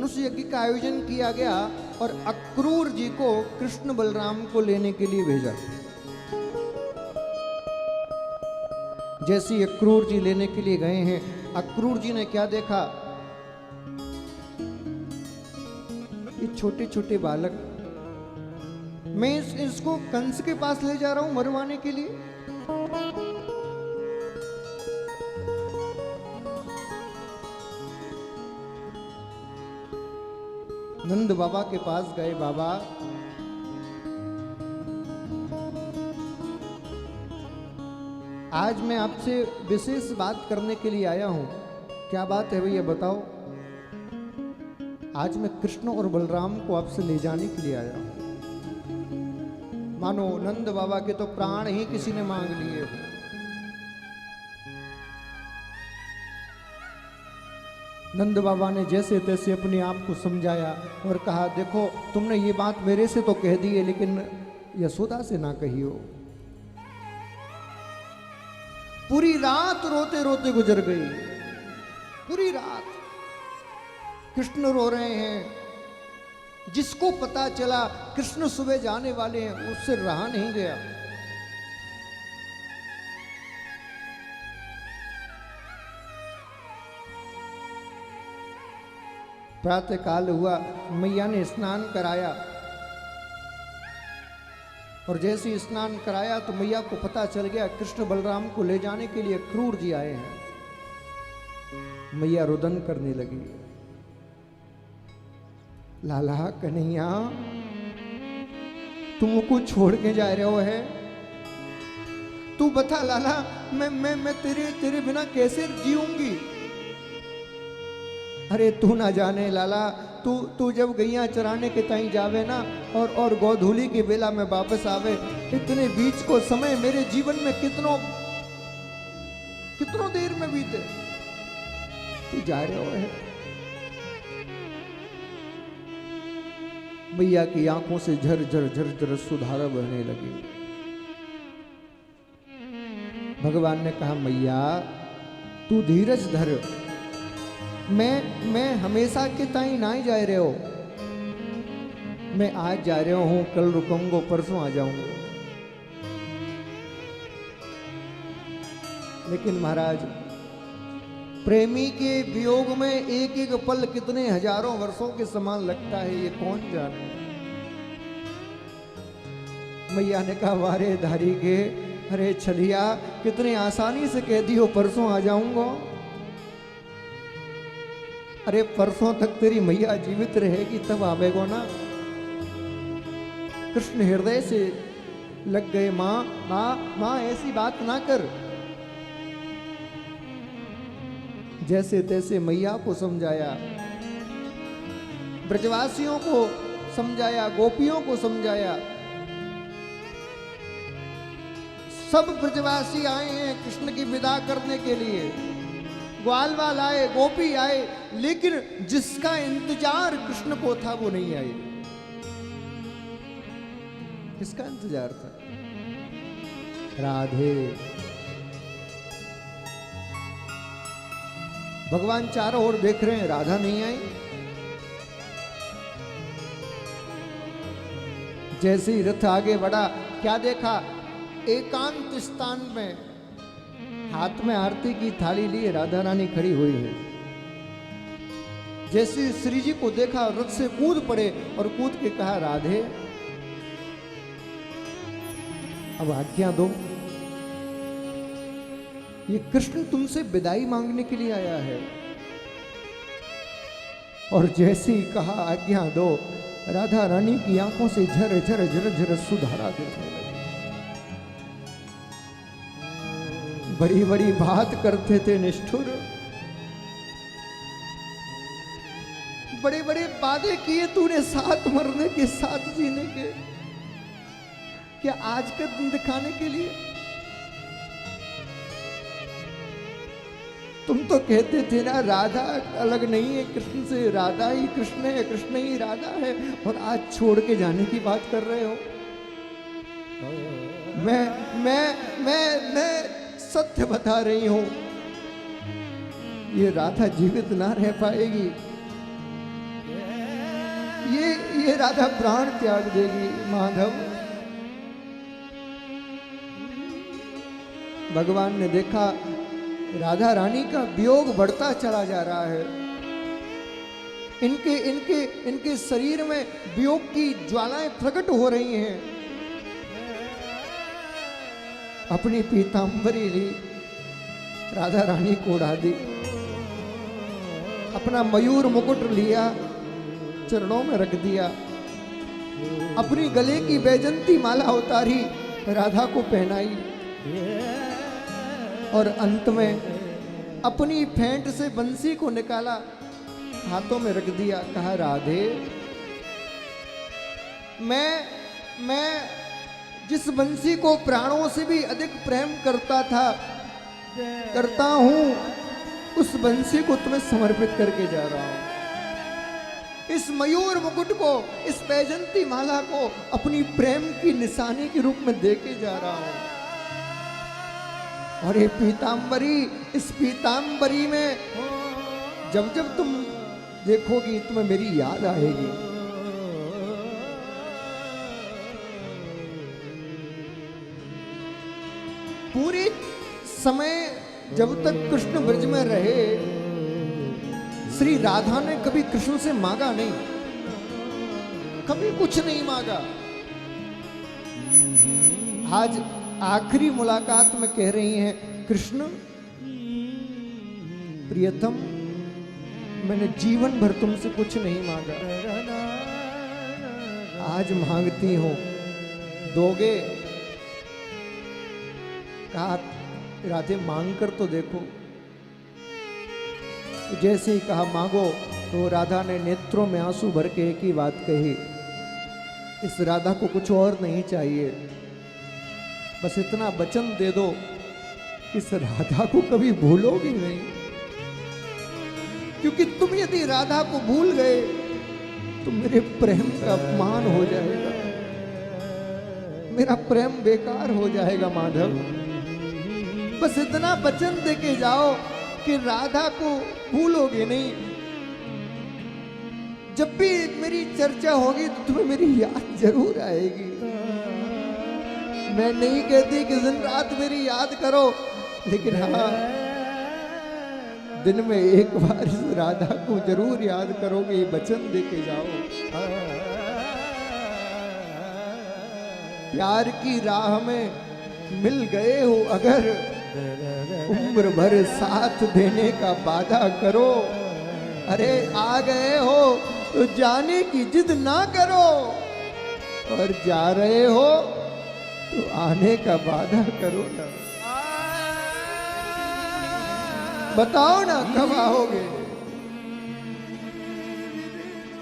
उस यज्ञ का आयोजन किया गया और अक्रूर जी को कृष्ण बलराम को लेने के लिए भेजा। जैसे अक्रूर जी लेने के लिए गए हैं, अक्रूर जी ने क्या देखा, ये छोटे छोटे बालक, मैं इसको कंस के पास ले जा रहा हूं मरवाने के लिए। नंद बाबा के पास गए, बाबा आज मैं आपसे विशेष बात करने के लिए आया हूं। क्या बात है भैया बताओ। आज मैं कृष्ण और बलराम को आपसे ले जाने के लिए आया हूं। मानो नंद बाबा के तो प्राण ही किसी ने मांग लिए। नंद बाबा ने जैसे तैसे अपने आप को समझाया और कहा, देखो तुमने ये बात मेरे से तो कह दी है, लेकिन यशोदा से ना कही हो। पूरी रात रोते रोते गुजर गई, पूरी रात कृष्ण रो रहे हैं। जिसको पता चला कृष्ण सुबह जाने वाले हैं, उससे रहा नहीं गया। प्रातः काल हुआ, मैया ने स्नान कराया और जैसे ही स्नान कराया तो मैया को पता चल गया कृष्ण बलराम को ले जाने के लिए अक्रूर जी आए हैं। मैया रुदन करने लगी, लाला कन्हैया तुमको छोड़ के जा रहे हो है, तू बता लाला, मैं तेरे बिना कैसे जीऊंगी। अरे तू ना जाने लाला, तू जब गैया चराने के ताई जावे ना और गोधूली की बेला में वापस आवे, इतने बीच को समय मेरे जीवन में कितनों देर में बीते, तू जा रहे हो है। मैया की आंखों से झर झर झर झर सुधारा बहने लगी। भगवान ने कहा, मैया तू धीरज धर, मैं हमेशा के ताई ना ही जा रहे हो, मैं आज जा रहा हूं, कल रुकूंगा, परसों आ जाऊंगा। लेकिन महाराज, प्रेमी के वियोग में एक एक पल कितने हजारों वर्षों के समान लगता है, ये कौन जाने। मैया ने कहा, वारे धारी के, अरे छलिया कितने आसानी से कह दियो परसों आ जाऊंगा। अरे परसों तक तेरी मैया जीवित रहेगी तब आवेगो ना। कृष्ण हृदय से लग गए, माँ माँ माँ ऐसी बात ना कर। जैसे तैसे मैया को समझाया, ब्रजवासियों को समझाया, गोपियों को समझाया। सब ब्रजवासी आए हैं कृष्ण की विदा करने के लिए, ग्वालवाल आए, गोपी आए, लेकिन जिसका इंतजार कृष्ण को था वो नहीं आए। किसका इंतजार था? राधे। भगवान चारों ओर देख रहे हैं, राधा नहीं आई। जैसे ही रथ आगे बढ़ा, क्या देखा, एकांत स्थान में हाथ में आरती की थाली लिए राधा रानी खड़ी हुई है। जैसे श्री जी को देखा, रथ से कूद पड़े और कूद के कहा, राधे अब आज्ञा दो, ये कृष्ण तुमसे विदाई मांगने के लिए आया है। और जैसे ही कहा आज्ञा दो, राधा रानी की आंखों से झर झर झर झर सुधारा गिरने लगी। बड़ी बड़ी बात करते थे निष्ठुर, बड़े बड़े वादे किए तूने, साथ मरने के साथ जीने के, क्या आज का दिन दिखाने के लिए? तुम तो कहते थे ना राधा अलग नहीं है कृष्ण से, राधा ही कृष्ण है, कृष्ण ही राधा है, और आज छोड़ के जाने की बात कर रहे हो। मैं सत्य बता रही हूं, ये राधा जीवित ना रह पाएगी। ये राधा प्राण त्याग देगी माधव। भगवान ने देखा राधा रानी का वियोग बढ़ता चला जा रहा है। इनके इनके इनके शरीर में वियोग की ज्वालाएं प्रकट हो रही हैं। अपनी पीतांबरी ली, राधा रानी को उड़ा दी। अपना मयूर मुकुट लिया, चरणों में रख दिया। अपनी गले की बैजंती माला उतारी, राधा को पहनाई। और अंत में अपनी फेंट से बंसी को निकाला, हाथों में रख दिया। कहा राधे, मैं जिस बंसी को प्राणों से भी अधिक प्रेम करता हूं, उस बंसी को तुम्हें समर्पित करके जा रहा हूं। इस मयूर मुकुट को, इस बैजंती माला को अपनी प्रेम की निशानी के रूप में देके जा रहा हूं। और ये पीतांबरी, इस पीतांबरी में जब जब तुम देखोगी तुम्हें मेरी याद आएगी। पूरे समय जब तक कृष्ण ब्रज में रहे, श्री राधा ने कभी कृष्ण से मांगा नहीं, कभी कुछ नहीं मांगा। आज आखिरी मुलाकात में कह रही हैं, कृष्ण प्रियतम, मैंने जीवन भर तुमसे कुछ नहीं मांगा, आज मांगती हूं, दोगे? कहा राधे मांग कर तो देखो। जैसे ही कहा मांगो, तो राधा ने नेत्रों में आंसू भर के एक ही बात कही, इस राधा को कुछ और नहीं चाहिए, बस इतना वचन दे दो, इस राधा को कभी भूलोगी नहीं। क्योंकि तुम यदि राधा को भूल गए तो मेरे प्रेम का अपमान हो जाएगा, मेरा प्रेम बेकार हो जाएगा माधव। बस इतना वचन दे के जाओ कि राधा को भूलोगे नहीं। जब भी मेरी चर्चा होगी तो तुम्हें मेरी याद जरूर आएगी। मैं नहीं कहती कि दिन रात मेरी याद करो, लेकिन हाँ, दिन में एक बार इस राधा को जरूर याद करोगे, ये वचन दे के जाओ। प्यार की राह में मिल गए हो अगर, उम्र भर साथ देने का वादा करो। अरे आ गए हो तो जाने की जिद ना करो, और जा रहे हो तो आने का वादा करो ना। बताओ ना कब आओगे,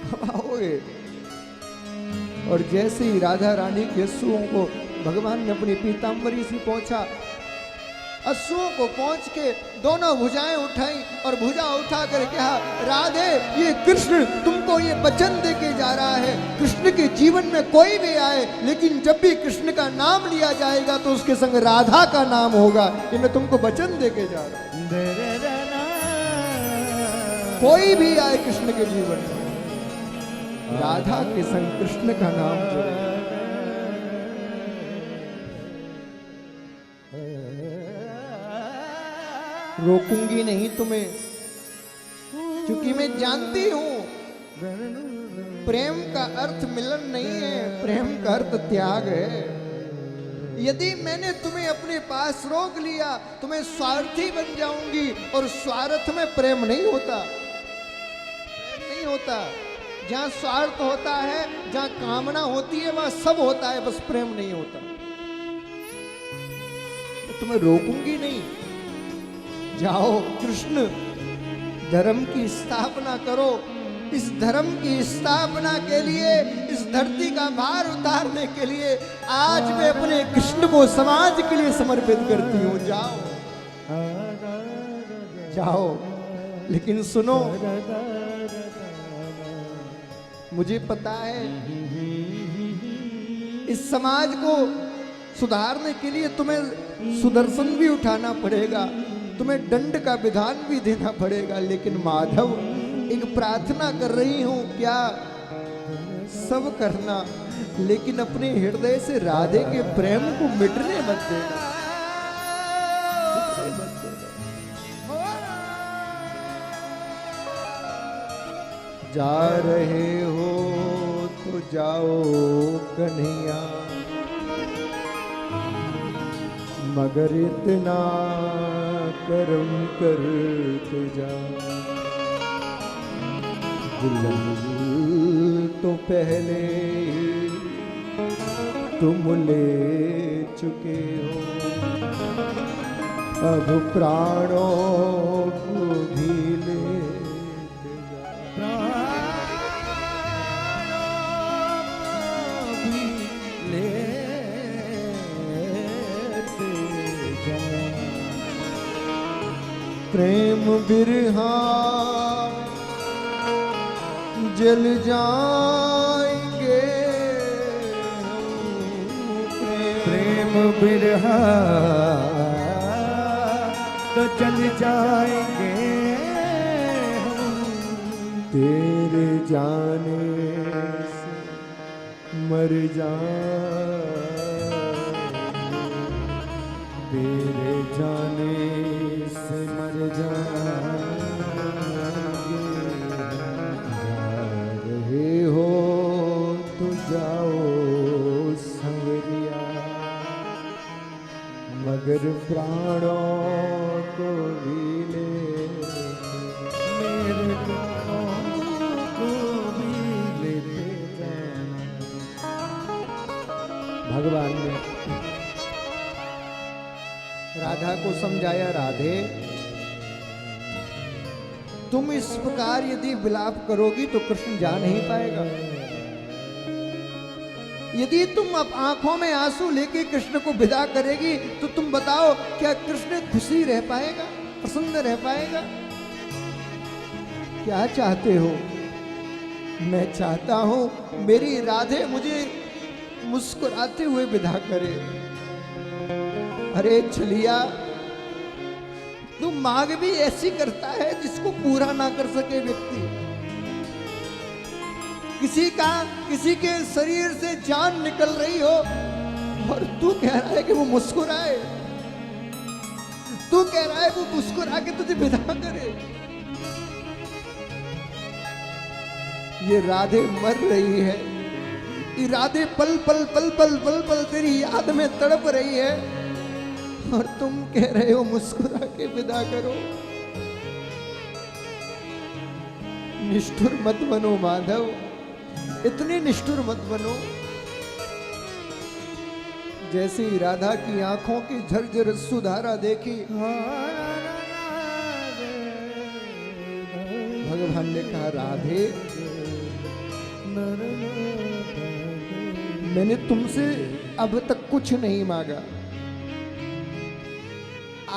कब आओगे? और जैसे ही राधा रानी के अश्रुओं को भगवान ने अपनी पीतांबरी से पहुंचा, अश्रुओं को पहुंच के दोनों भुजाएं उठाई और भुजा उठा कर कहा, राधे, ये कृष्ण तुमको ये वचन दे के जा रहा है, कृष्ण के जीवन में कोई भी आए, लेकिन जब भी कृष्ण का नाम लिया जाएगा तो उसके संग राधा का नाम होगा। ये मैं तुमको वचन दे के जा रहा हूं। कोई भी आए कृष्ण के जीवन में, राधा के संग कृष्ण का नाम जोड़े। रोकूंगी नहीं तुम्हें, क्योंकि मैं जानती हूं प्रेम का अर्थ मिलन नहीं है, प्रेम का अर्थ त्याग है। यदि मैंने तुम्हें अपने पास रोक लिया तो मैं स्वार्थी बन जाऊंगी, और स्वार्थ में प्रेम नहीं होता, प्रेम नहीं होता। जहां स्वार्थ होता है, जहां कामना होती है, वहां सब होता है, बस प्रेम नहीं होता। तो तुम्हें रोकूंगी नहीं, जाओ कृष्ण धर्म की स्थापना करो। इस धर्म की स्थापना के लिए, इस धरती का भार उतारने के लिए आज मैं अपने कृष्ण को समाज के लिए समर्पित करती हूँ। जाओ जाओ, लेकिन सुनो, मुझे पता है इस समाज को सुधारने के लिए तुम्हें सुदर्शन भी उठाना पड़ेगा, तुम्हें दंड का विधान भी देना पड़ेगा, लेकिन माधव एक प्रार्थना कर रही हूं, क्या सब करना, लेकिन अपने हृदय से राधे के प्रेम को मिटने मत देना। जा रहे हो तो जाओ कन्हैया, मगर इतना कर्म करके जाओ। दिल तो पहले तुम ले चुके हो, अब प्राणों को भी लेते जाओ। प्रेम बिरहा जल जाएंगे, प्रेम बिरहा तो जल जाएंगे, तेरे जाने से मर जाएंगे, तेरे जाने से मर जाएंगे। हो तो जाओ संवरिया, मगर प्राणों को भी ले, मेरे प्राणों को भी लेते जाना। भगवान ने राधा को समझाया, राधे तुम इस प्रकार यदि विलाप करोगी तो कृष्ण जा नहीं पाएगा। यदि तुम अब आंखों में आंसू लेके कृष्ण को विदा करेगी तो तुम बताओ क्या कृष्ण खुशी रह पाएगा, प्रसन्न रह पाएगा? क्या चाहते हो? मैं चाहता हूं मेरी राधे मुझे मुस्कुराते हुए विदा करे। अरे छलिया, तू मांग भी ऐसी करता है जिसको पूरा ना कर सके व्यक्ति। किसी के शरीर से जान निकल रही हो और तू कह रहा है कि वो मुस्कुराए, तू कह रहा है वो मुस्कुरा के तुझे विदा करे। ये राधे मर रही है, ये राधे पल पल पल पल पल पल तेरी याद में तड़प रही है और तुम कह रहे हो मुस्कुरा के विदा करो। निष्ठुर मत बनो माधव, इतने निष्ठुर मत बनो। जैसे ही राधा की आंखों की झरझर सुधारा देखी, भगवान ने कहा, राधे मैंने तुमसे अब तक कुछ नहीं मांगा,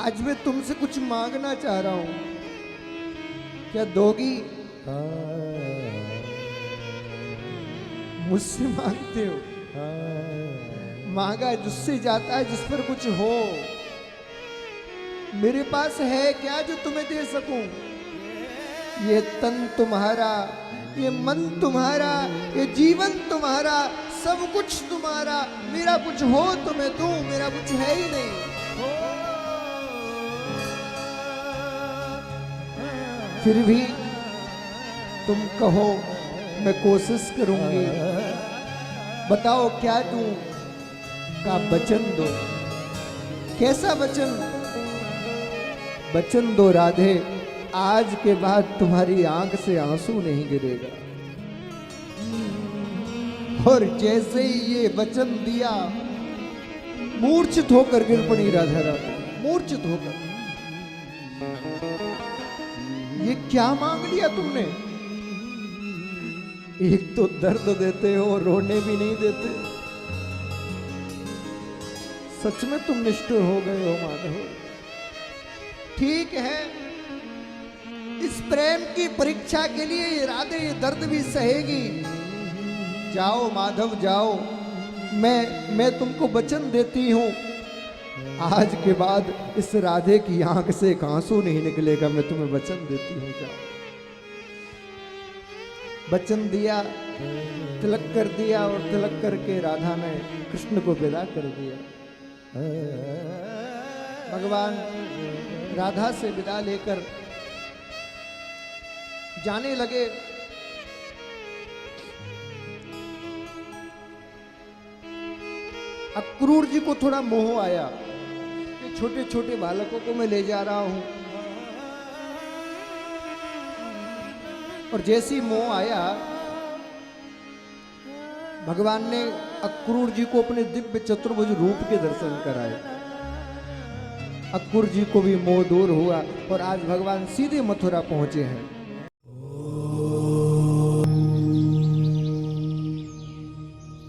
आज मैं तुमसे कुछ मांगना चाह रहा हूं, क्या दोगी? मुझसे मांगते हो? मांगा जिससे जाता है, जिस पर कुछ हो। मेरे पास है क्या जो तुम्हें दे सकूं? ये तन तुम्हारा, ये मन तुम्हारा, ये जीवन तुम्हारा, सब कुछ तुम्हारा। मेरा कुछ हो तो मैं दूं, मेरा कुछ है ही नहीं। फिर भी तुम कहो मैं कोशिश करूंगी, बताओ क्या दूं? का वचन दो। कैसा वचन? वचन दो राधे, आज के बाद तुम्हारी आंख से आंसू नहीं गिरेगा। और जैसे ही ये वचन दिया, मूर्छित होकर गिर पड़ी राधा रानी, मूर्छित होकर। ये क्या मांग लिया तुमने? एक तो दर्द देते हो, रोने भी नहीं देते। सच में तुम निष्ठुर हो गए हो माधव। ठीक है, इस प्रेम की परीक्षा के लिए ये राधे ये दर्द भी सहेगी। जाओ माधव जाओ, मैं तुमको वचन देती हूं, आज के बाद इस राधे की आंख से एक आंसू नहीं निकलेगा। मैं तुम्हें वचन देती हूं, जाओ। वचन दिया, तिलक कर दिया और तिलक करके राधा ने कृष्ण को विदा कर दिया। भगवान राधा से विदा लेकर जाने लगे। अक्रूर जी को थोड़ा मोह आया कि छोटे छोटे बालकों को मैं ले जा रहा हूं, और जैसी मोह आया भगवान ने अक्रूर जी को अपने दिव्य चतुर्भुज रूप के दर्शन कराए। अक्रूर जी को भी मोह दूर हुआ और आज भगवान सीधे मथुरा पहुंचे हैं।